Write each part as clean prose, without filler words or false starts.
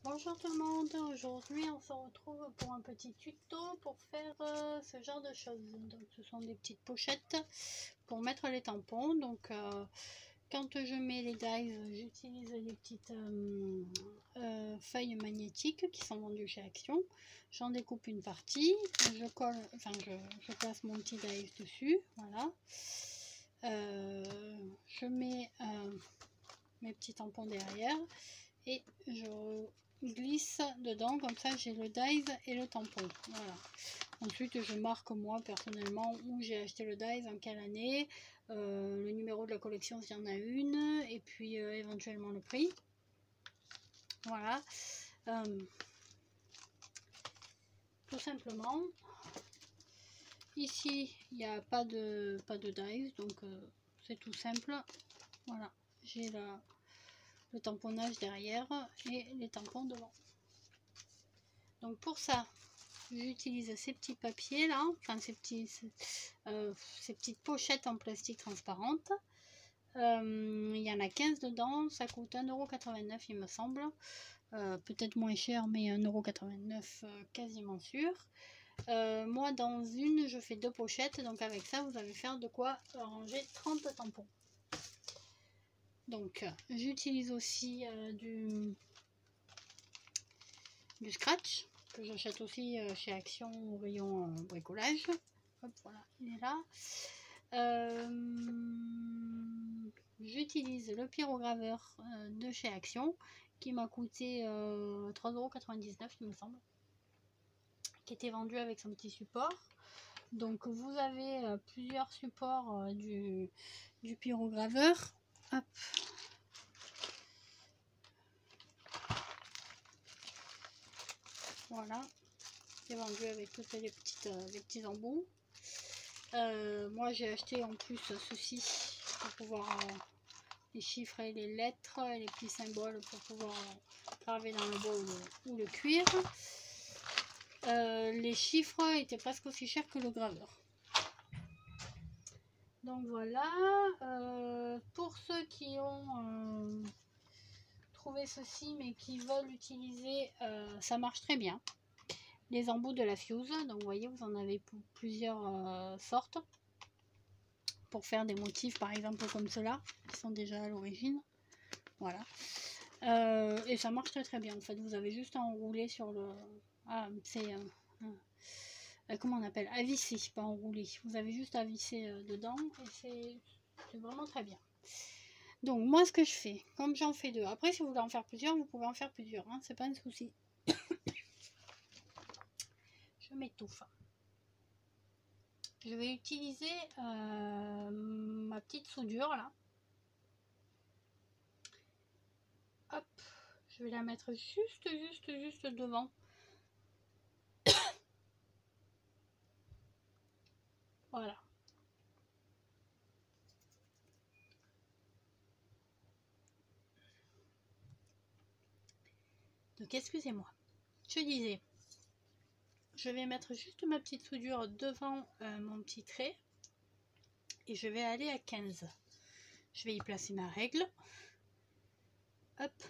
Bonjour tout le monde, aujourd'hui on se retrouve pour un petit tuto pour faire ce genre de choses. Donc ce sont des petites pochettes pour mettre les tampons. Donc quand je mets les dies, j'utilise les petites feuilles magnétiques qui sont vendues chez Action. J'en découpe une partie, je colle, enfin je place mon petit dies dessus, voilà. Je mets mes petits tampons derrière et je glisse dedans, comme ça j'ai le dies et le tampon. Voilà. Ensuite je marque moi personnellement où j'ai acheté le dies, en quelle année, le numéro de la collection s'il y en a une, et puis éventuellement le prix. Voilà. Tout simplement. Ici il n'y a pas de dies, donc c'est tout simple. Voilà, j'ai le tamponnage derrière et les tampons devant. Donc pour ça, j'utilise ces petits papiers là, enfin ces petites pochettes en plastique transparente. Il y en a 15 dedans, ça coûte 1,89 € il me semble. Peut-être moins cher, mais 1,89 € quasiment sûr. Moi dans une, je fais 2 pochettes, donc avec ça vous allez faire de quoi ranger 30 tampons. Donc j'utilise aussi du scratch que j'achète aussi chez Action au rayon bricolage. Hop, voilà, il est là. J'utilise le pyrograveur de chez Action qui m'a coûté 3,99 € il me semble, qui était vendu avec son petit support. Donc vous avez plusieurs supports du pyrograveur. Hop. Voilà, c'est vendu avec toutes les petits embouts. Moi j'ai acheté en plus ceci pour pouvoir les chiffres et les lettres et les petits symboles pour pouvoir graver dans le bol ou le cuir. Les chiffres étaient presque aussi chers que le graveur. Donc voilà, pour ceux qui ont trouvé ceci mais qui veulent l'utiliser, ça marche très bien. Les embouts de la Fuse, donc vous voyez, vous en avez plusieurs sortes pour faire des motifs par exemple comme ceux-là qui sont déjà à l'origine. Voilà. Et ça marche très bien en fait. Vous avez juste à enrouler sur le... Ah, c'est... comment on appelle? À visser, pas enrouler. Vous avez juste à visser dedans et c'est vraiment très bien. Donc moi ce que je fais, comme j'en fais 2, après si vous voulez en faire plusieurs, vous pouvez en faire plusieurs, hein, c'est pas un souci. Je m'étouffe. Je vais utiliser ma petite soudure là. Hop, je vais la mettre juste devant. Voilà. Donc excusez-moi. Je disais, je vais mettre juste ma petite soudure devant mon petit trait et je vais aller à 15. Je vais y placer ma règle. Hop.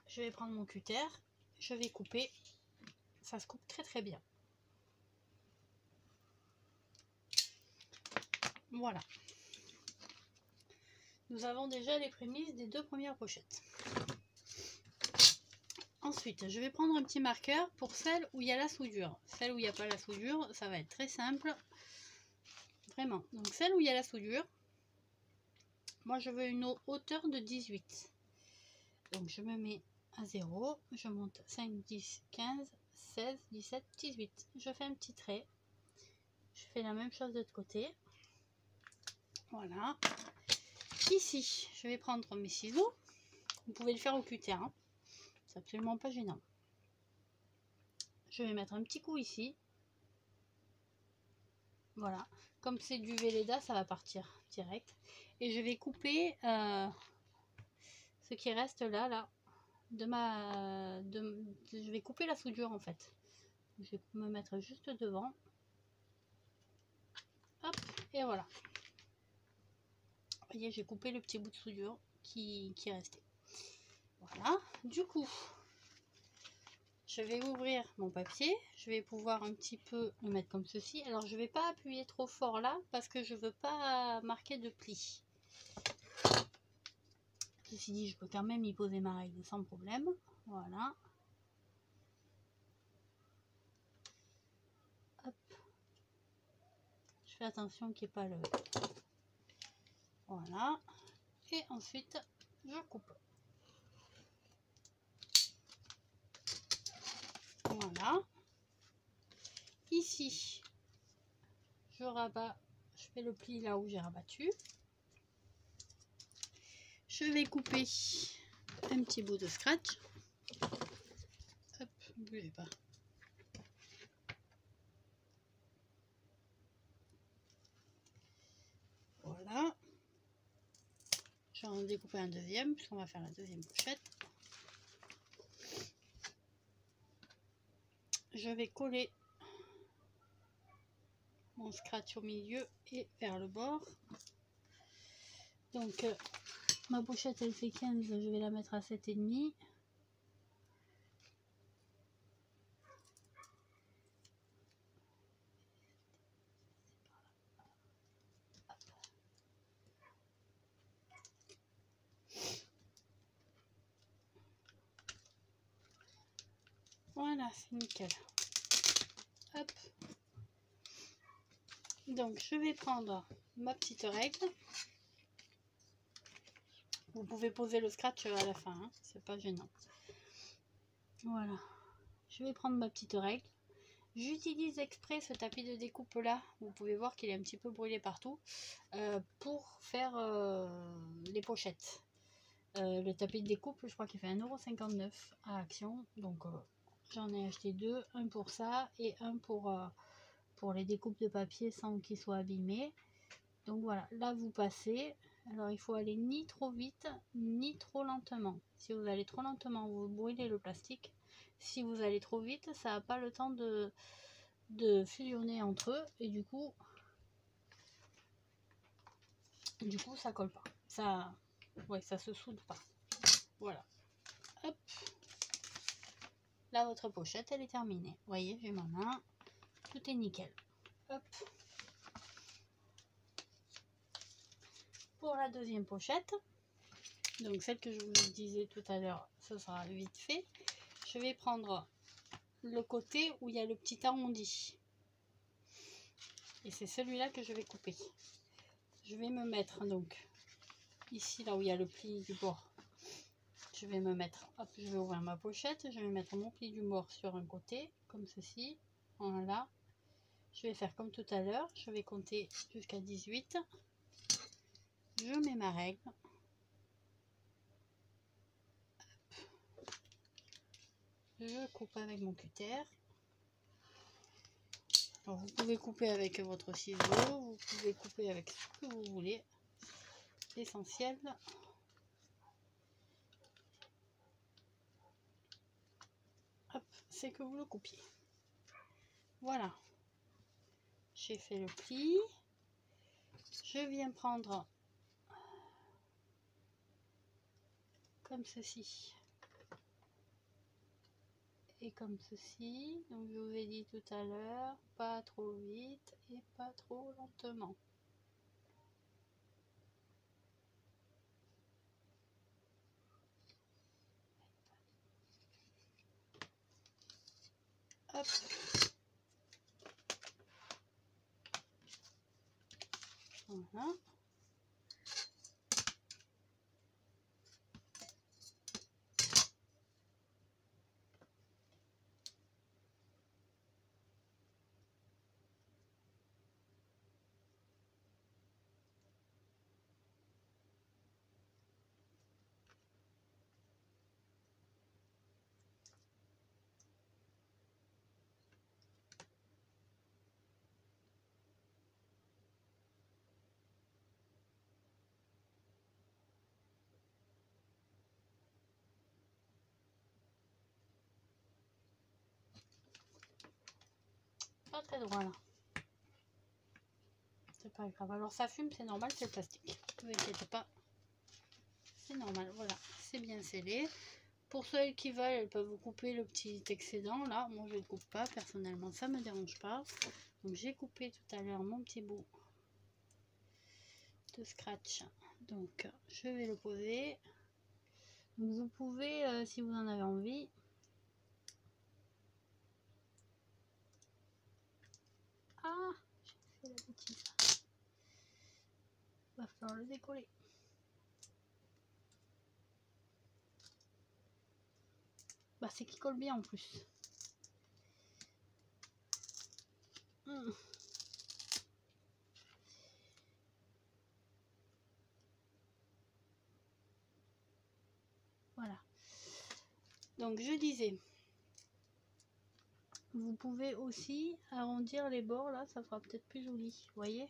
Je vais prendre mon cutter. Je vais couper. Ça se coupe très bien. Voilà. Nous avons déjà les prémices des 2 premières pochettes. Ensuite, je vais prendre un petit marqueur pour celle où il y a la soudure. Celle où il n'y a pas la soudure, ça va être très simple. Vraiment. Donc celle où il y a la soudure, moi je veux une hauteur de 18. Donc je me mets à 0, je monte 5, 10, 15, 16, 17, 18. Je fais un petit trait. Je fais la même chose de l'autre côté. Voilà. Ici, je vais prendre mes ciseaux. Vous pouvez le faire au cutter, hein. C'est absolument pas gênant. Je vais mettre un petit coup ici. Voilà. Comme c'est du Velleda, ça va partir direct. Et je vais couper ce qui reste là. Je vais couper la soudure en fait. Je vais me mettre juste devant. Hop, et voilà. Vous voyez, j'ai coupé le petit bout de soudure qui est resté. Voilà. Voilà, du coup, je vais ouvrir mon papier, je vais pouvoir un petit peu le mettre comme ceci. Alors, je ne vais pas appuyer trop fort là parce que je ne veux pas marquer de plis. Ceci dit, je peux quand même y poser ma règle sans problème. Voilà. Hop. Je fais attention qu'il n'y ait pas le... Voilà. Et ensuite, je coupe. Voilà. Ici, je rabats, je fais le pli là où j'ai rabattu. Je vais couper un petit bout de scratch. Hop, ne bougez pas. Voilà. J'en ai découpé un deuxième, puisqu'on va faire la deuxième pochette. Je vais coller mon scratch au milieu et vers le bord. Donc, ma pochette elle fait 15, je vais la mettre à 7,5. Voilà, c'est nickel. Hop. Donc, je vais prendre ma petite règle. Vous pouvez poser le scratch à la fin, hein, c'est pas gênant. Voilà. Je vais prendre ma petite règle. J'utilise exprès ce tapis de découpe là. Vous pouvez voir qu'il est un petit peu brûlé partout. Pour faire les pochettes. Le tapis de découpe, je crois qu'il fait 1,59 € à Action. Donc, j'en ai acheté deux. Un pour ça et un pour les découpes de papier sans qu'ils soient abîmés. Donc voilà, là vous passez. Alors il faut aller ni trop vite ni trop lentement. Si vous allez trop lentement, vous brûlez le plastique. Si vous allez trop vite, ça n'a pas le temps de fusionner entre eux et du coup ça colle pas. Ça se soude pas. Voilà. Hop. Là votre pochette elle est terminée. Vous voyez, j'ai ma main. Tout est nickel. Hop. Pour la deuxième pochette, donc celle que je vous disais tout à l'heure, ce sera vite fait. Je vais prendre le côté où il y a le petit arrondi. Et c'est celui-là que je vais couper. Je vais me mettre donc ici, là où il y a le pli du bord. Je vais me mettre, hop, je vais ouvrir ma pochette. Je vais mettre mon pli du bord sur un côté, comme ceci. Voilà. Je vais faire comme tout à l'heure. Je vais compter jusqu'à 18. Je mets ma règle. Je coupe avec mon cutter. Alors vous pouvez couper avec votre ciseau, vous pouvez couper avec ce que vous voulez. L'essentiel, c'est que vous le coupiez. Voilà. J'ai fait le pli. Je viens prendre comme ceci. Et comme ceci. Donc je vous ai dit tout à l'heure, pas trop vite et pas trop lentement. Hop. Voilà. Pas très droit là. C'est pas grave. Alors ça fume, c'est normal, c'est le plastique. Ne vous inquiétez pas. C'est normal. Voilà. C'est bien scellé. Pour celles qui veulent, elles peuvent vous couper le petit excédent là. Moi je ne le coupe pas personnellement, ça me dérange pas. Donc j'ai coupé tout à l'heure mon petit bout de scratch. Donc je vais le poser. Donc, vous pouvez, si vous en avez envie, ah, j'ai fait la bêtise. Va falloir le décoller. Bah c'est qui colle bien en plus. Voilà. Donc je disais, vous pouvez aussi arrondir les bords là, ça fera peut-être plus joli, vous voyez.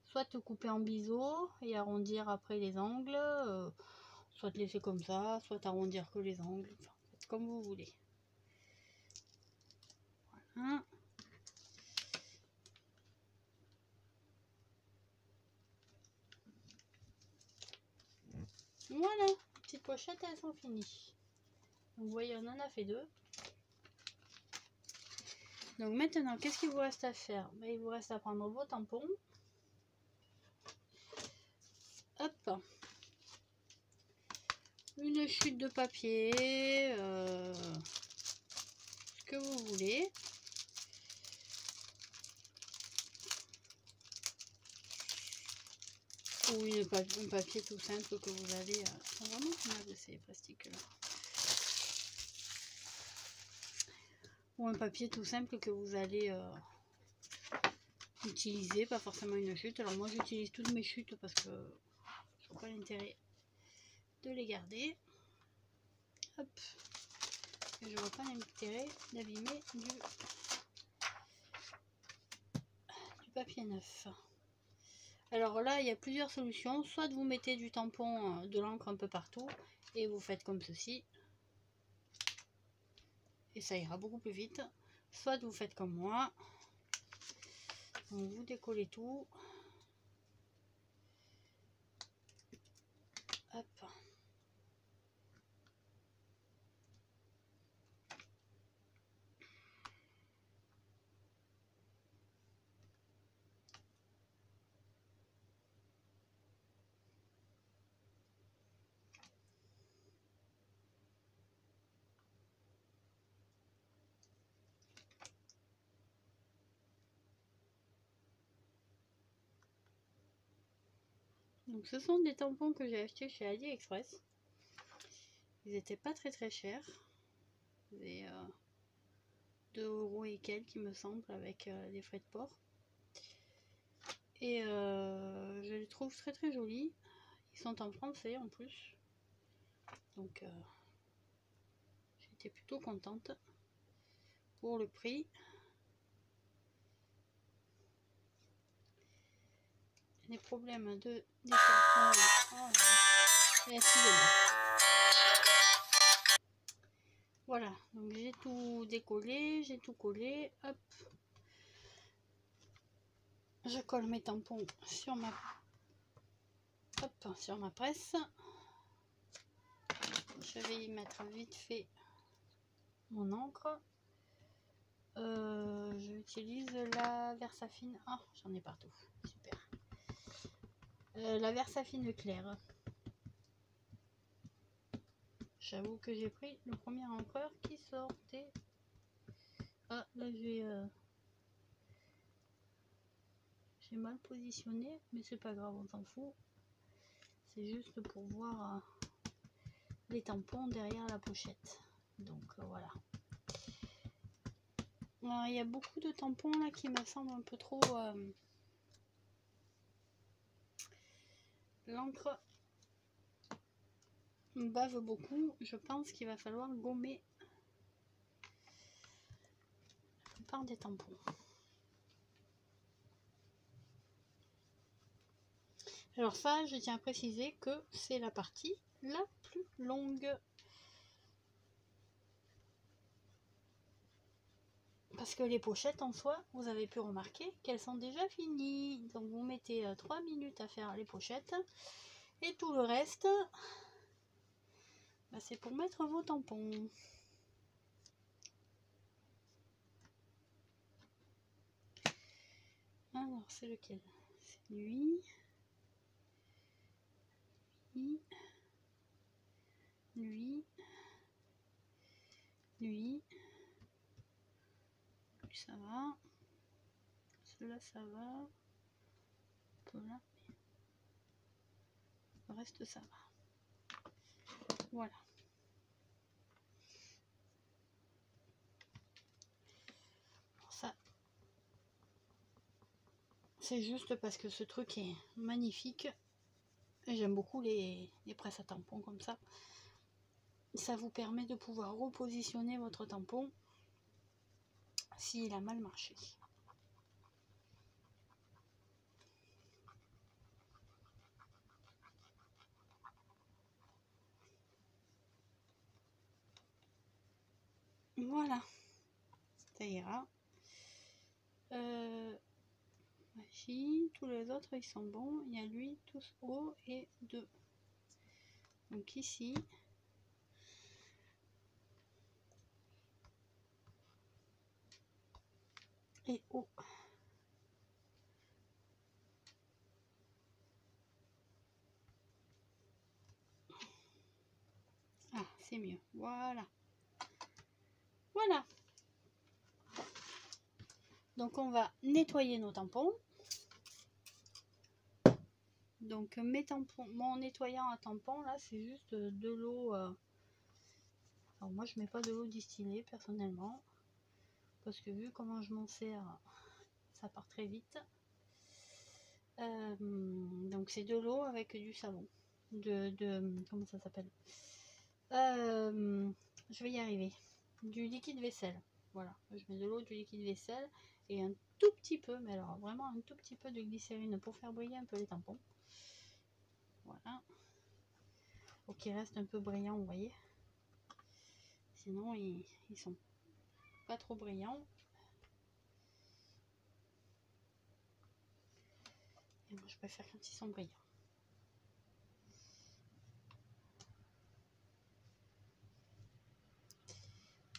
Soit te couper en biseau et arrondir après les angles, soit laisser comme ça, soit arrondir que les angles, enfin, comme vous voulez. Voilà. Voilà, petites pochettes, elles sont finies. Donc, vous voyez, on en a fait 2. Donc maintenant, qu'est-ce qu'il vous reste à faire? Ben, il vous reste à prendre vos tampons. Hop. Une chute de papier, ce que vous voulez. Ou un papier tout simple que vous allez... c'est vraiment mal de ces plastiques là. Ou un papier tout simple que vous allez utiliser, pas forcément une chute. Alors moi j'utilise toutes mes chutes parce que je vois pas l'intérêt de les garder. Hop. Et je vois pas l'intérêt d'abîmer du papier neuf. Alors là il y a plusieurs solutions. Soit vous mettez du tampon, de l'encre un peu partout et vous faites comme ceci. Et ça ira beaucoup plus vite. Soit vous faites comme moi. Donc vous décollez tout. Hop. Donc ce sont des tampons que j'ai achetés chez AliExpress. Ils étaient pas très chers. Des 2 € et quelques, il me semble, avec des frais de port. Et je les trouve très jolis. Ils sont en français en plus. Donc j'étais plutôt contente pour le prix. Les problèmes de des tampons. Oh, excusez-moi. Voilà, donc j'ai tout décollé, j'ai tout collé. Hop. Je colle mes tampons sur ma, sur ma presse. Je vais y mettre vite fait mon encre. J'utilise la Versafine. Ah, j'en ai partout. Super. La Versafine claire. J'avoue que j'ai pris le premier encreur qui sortait. Ah, là j'ai mal positionné, mais c'est pas grave, on s'en fout. C'est juste pour voir les tampons derrière la pochette. Donc voilà. Alors, il y a beaucoup de tampons là qui me semblent un peu trop... L'encre bave beaucoup. Je pense qu'il va falloir gommer la plupart des tampons. Alors ça, je tiens à préciser que c'est la partie la plus longue. Parce que les pochettes en soi, vous avez pu remarquer qu'elles sont déjà finies. Donc vous mettez 3 minutes à faire les pochettes. Et tout le reste, Bah, c'est pour mettre vos tampons. Alors, c'est lequel? C'est lui. Lui. Lui. Ça va. Celui-là, ça va. Là. Le reste, ça va. Voilà. Ça, c'est juste parce que ce truc est magnifique. J'aime beaucoup les presses à tampons comme ça. Ça vous permet de pouvoir repositionner votre tampon s'il a mal marché. Voilà, ça ira. Magie, tous les autres ils sont bons. Il y a lui, tous haut et 2. Donc ici, et haut. Ah, c'est mieux. Voilà. Voilà. Donc on va nettoyer nos tampons. Donc mes tampons, mon nettoyant à tampons là, c'est juste de l'eau. Alors moi je mets pas de l'eau distillée personnellement, parce que vu comment je m'en sers, ça part très vite. Donc c'est de l'eau avec du savon, comment ça s'appelle, je vais y arriver, du liquide vaisselle. Voilà, je mets de l'eau, du liquide vaisselle et un tout petit peu, mais alors vraiment un tout petit peu de glycérine pour faire briller un peu les tampons. Voilà, pour qu'ils restent un peu brillants, vous voyez, sinon ils sont pas trop brillants. Et moi je préfère quand ils sont brillants.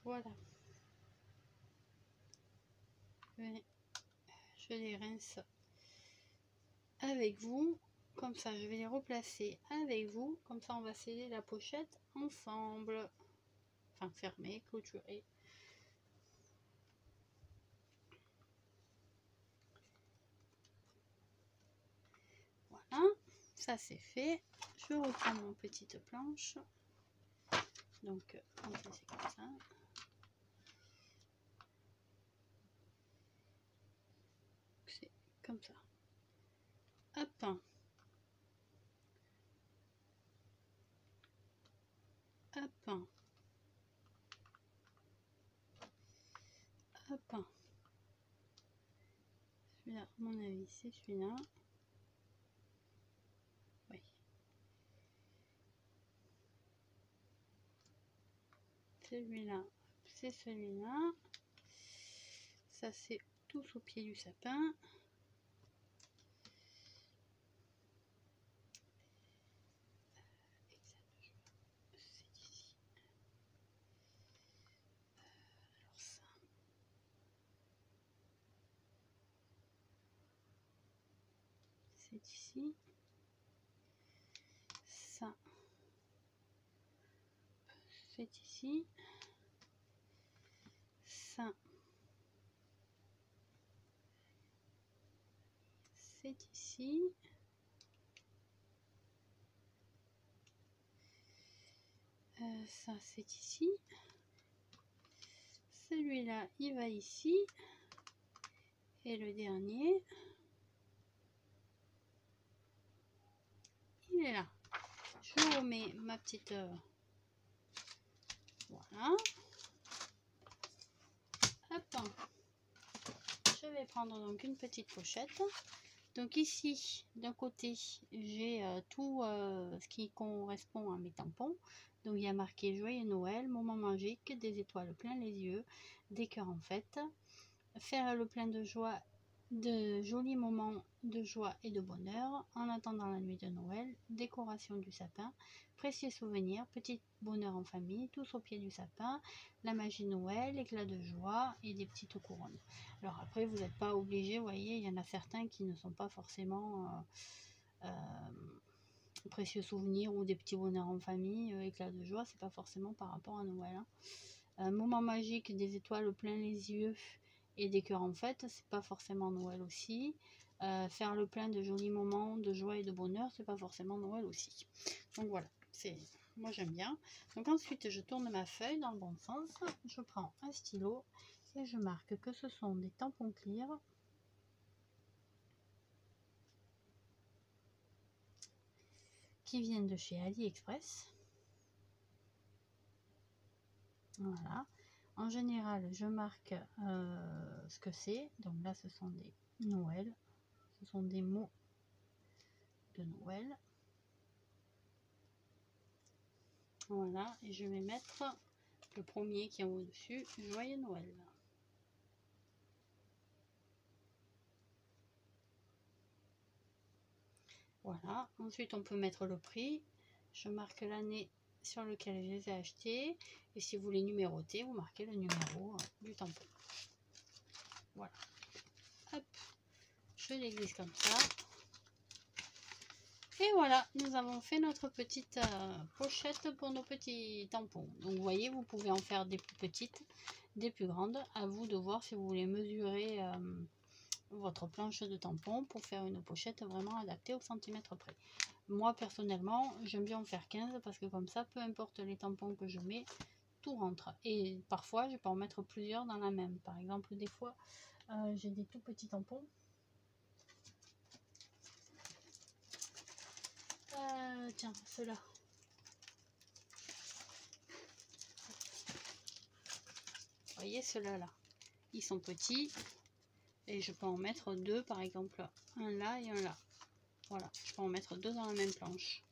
Voilà, je les rince avec vous, comme ça je vais les replacer avec vous, comme ça on va sceller la pochette ensemble, enfin fermer, clôturer. Voilà, ça c'est fait. Je reprends mon petite planche, donc on fait c'est comme ça. C'est comme ça. Hop. Hop. Hop. Celui-là, à mon avis, c'est celui-là. Oui. Celui-là, c'est celui-là. Ça, c'est tous au pied du sapin. C'est ici, ça c'est ici, ça c'est ici, ça c'est ici, celui-là il va ici, et le dernier il est là. Je remets ma petite voilà. Hop. Je vais prendre donc une petite pochette. Donc ici d'un côté j'ai tout ce qui correspond à mes tampons. Donc il y a marqué Joyeux Noël, moment magique, des étoiles plein les yeux, des cœurs en fête, faire le plein de joie, de jolis moments de joie et de bonheur en attendant la nuit de Noël, décoration du sapin, précieux souvenirs, petit bonheur en famille, tous au pied du sapin, la magie de Noël, éclat de joie et des petites couronnes. Alors après, vous n'êtes pas obligé, vous voyez, il y en a certains qui ne sont pas forcément précieux souvenirs ou des petits bonheurs en famille, éclat de joie, c'est pas forcément par rapport à Noël. Hein. Moment magique, des étoiles plein les yeux et des cœurs en fête, c'est pas forcément Noël aussi. Faire le plein de jolis moments de joie et de bonheur, c'est pas forcément Noël aussi. Donc voilà, moi j'aime bien. Donc ensuite je tourne ma feuille dans le bon sens, je prends un stylo et je marque que ce sont des tampons clear qui viennent de chez AliExpress. Voilà. En général, je marque ce que c'est. Donc là, ce sont des Noël. Ce sont des mots de Noël. Voilà. Et je vais mettre le premier qui est au-dessus. Joyeux Noël. Voilà. Ensuite, on peut mettre le prix. Je marque l'année sur lequel je les ai achetés. Et si vous les numérotez, vous marquez le numéro du tampon. Voilà. Hop. Je les glisse comme ça. Et voilà, nous avons fait notre petite pochette pour nos petits tampons. Donc vous voyez, vous pouvez en faire des plus petites, des plus grandes. À vous de voir si vous voulez mesurer votre planche de tampons pour faire une pochette vraiment adaptée au centimètre près. Moi personnellement, j'aime bien en faire 15 parce que comme ça, peu importe les tampons que je mets, tout rentre. Et parfois, je peux en mettre plusieurs dans la même. Par exemple, des fois, j'ai des tout petits tampons. Tiens, ceux-là. Vous voyez, ceux-là, là, ils sont petits. Et je peux en mettre deux, par exemple. Un là et un là. Voilà, je peux en mettre deux dans la même planche.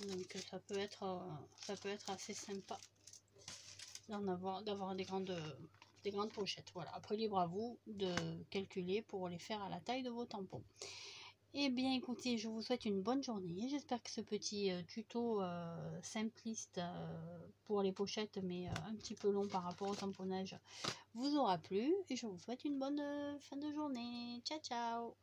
Donc ça peut être assez sympa d'avoir des grandes pochettes. Voilà, après libre à vous de calculer pour les faire à la taille de vos tampons. Eh bien écoutez, je vous souhaite une bonne journée. J'espère que ce petit tuto simpliste pour les pochettes, mais un petit peu long par rapport au tamponnage, vous aura plu. Et je vous souhaite une bonne fin de journée. Ciao, ciao!